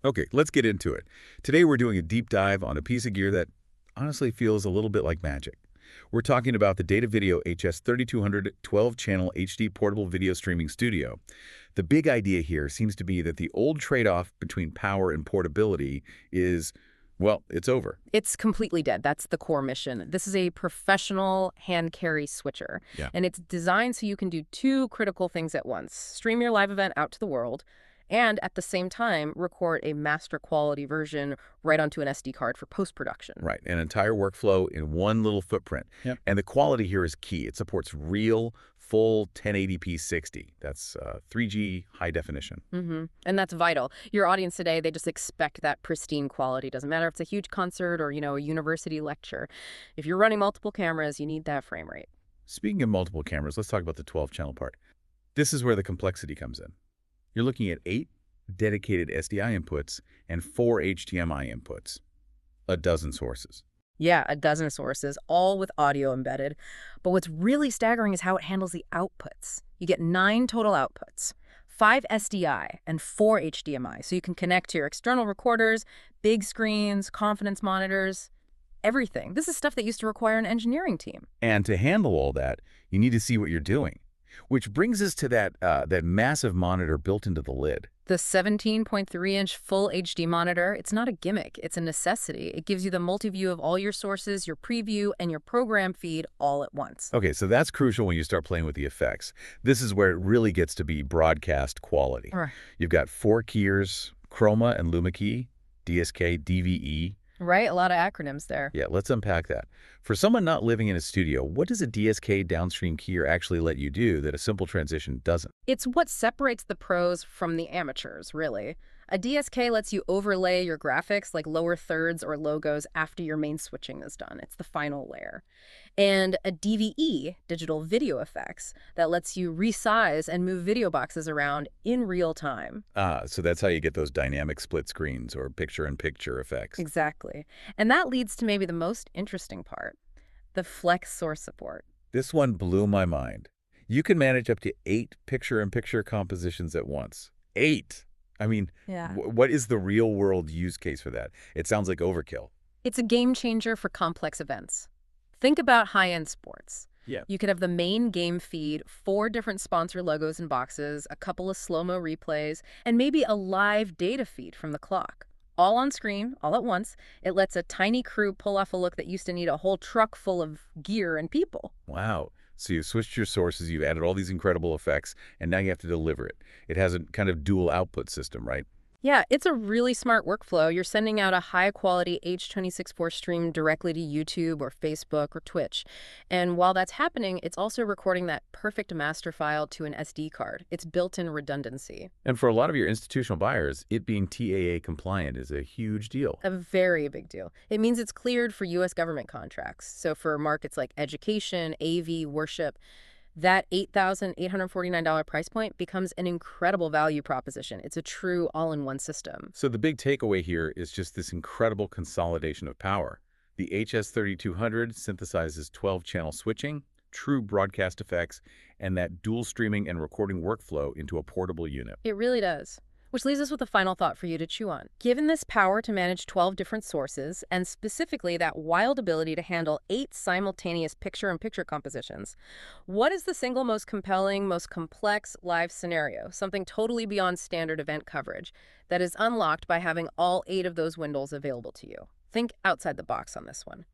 Okay, let's get into it. Today we're doing a deep dive on a piece of gear that honestly feels a little bit like magic. We're talking about the Datavideo HS-3200 12-channel HD portable video streaming studio. The big idea here seems to be that the old trade-off between power and portability is, well, it's over. It's completely dead. That's the core mission. This is a professional hand-carry switcher, Yeah. and it's designed so you can do two critical things at once: stream your live event out to the world, and at the same time, record a master quality version right onto an SD card for post-production. Right, an entire workflow in one little footprint. Yep. And the quality here is key. It supports real, full 1080p 60. That's 3G high definition. And that's vital. Your audience today, they just expect that pristine quality. Doesn't matter if it's a huge concert or, a university lecture. If you're running multiple cameras, you need that frame rate. Speaking of multiple cameras, let's talk about the 12-channel part. This is where the complexity comes in. You're looking at 8 dedicated SDI inputs and 4 HDMI inputs. A dozen sources. Yeah, a dozen sources, all with audio embedded. But what's really staggering is how it handles the outputs. You get 9 total outputs, 5 SDI and 4 HDMI, so you can connect to your external recorders, big screens, confidence monitors, everything. This is stuff that used to require an engineering team. And to handle all that, you need to see what you're doing. Which brings us to that massive monitor built into the lid. The 17.3-inch full HD monitor, it's not a gimmick, it's a necessity. It gives you the multi-view of all your sources, your preview, and your program feed all at once. Okay, so that's crucial when you start playing with the effects. This is where it really gets to be broadcast quality. Right. You've got 4 keyers, Chroma and Luma key, DSK, DVE. Right, a lot of acronyms there. Yeah, let's unpack that. For someone not living in a studio, what does a DSK downstream keyer actually let you do that a simple transition doesn't? It's what separates the pros from the amateurs, really. A DSK lets you overlay your graphics like lower thirds or logos after your main switching is done. It's the final layer. And a DVE, digital video effects, that lets you resize and move video boxes around in real time. So that's how you get those dynamic split screens or picture-in-picture effects. Exactly. And that leads to maybe the most interesting part, the flex source support. This one blew my mind. You can manage up to 8 picture-in-picture compositions at once. 8! I mean, Yeah. What is the real-world use case for that? It sounds like overkill. It's a game changer for complex events. Think about high-end sports. Yeah. You could have the main game feed, 4 different sponsor logos and boxes, a couple of slow-mo replays, and maybe a live data feed from the clock. All on screen, all at once. It lets a tiny crew pull off a look that used to need a whole truck full of gear and people. Wow. So you've switched your sources, you've added all these incredible effects, and now you have to deliver it. It has a kind of dual output system, right? Yeah, it's a really smart workflow. You're sending out a high-quality H.264 stream directly to YouTube or Facebook or Twitch. And while that's happening, it's also recording that perfect master file to an SD card. It's built-in redundancy. And for a lot of your institutional buyers, it being TAA compliant is a huge deal. A very big deal. It means it's cleared for U.S. government contracts. So for markets like education, AV, worship, that $8,849 price point becomes an incredible value proposition. It's a true all-in-one system. So the big takeaway here is just this incredible consolidation of power. The HS-3200 synthesizes 12-channel switching, true broadcast effects, and that dual streaming and recording workflow into a portable unit. It really does. Which leaves us with a final thought for you to chew on. Given this power to manage 12 different sources, and specifically that wild ability to handle 8 simultaneous picture-in-picture compositions, what is the single most compelling, most complex live scenario, something totally beyond standard event coverage, that is unlocked by having all 8 of those windows available to you? Think outside the box on this one.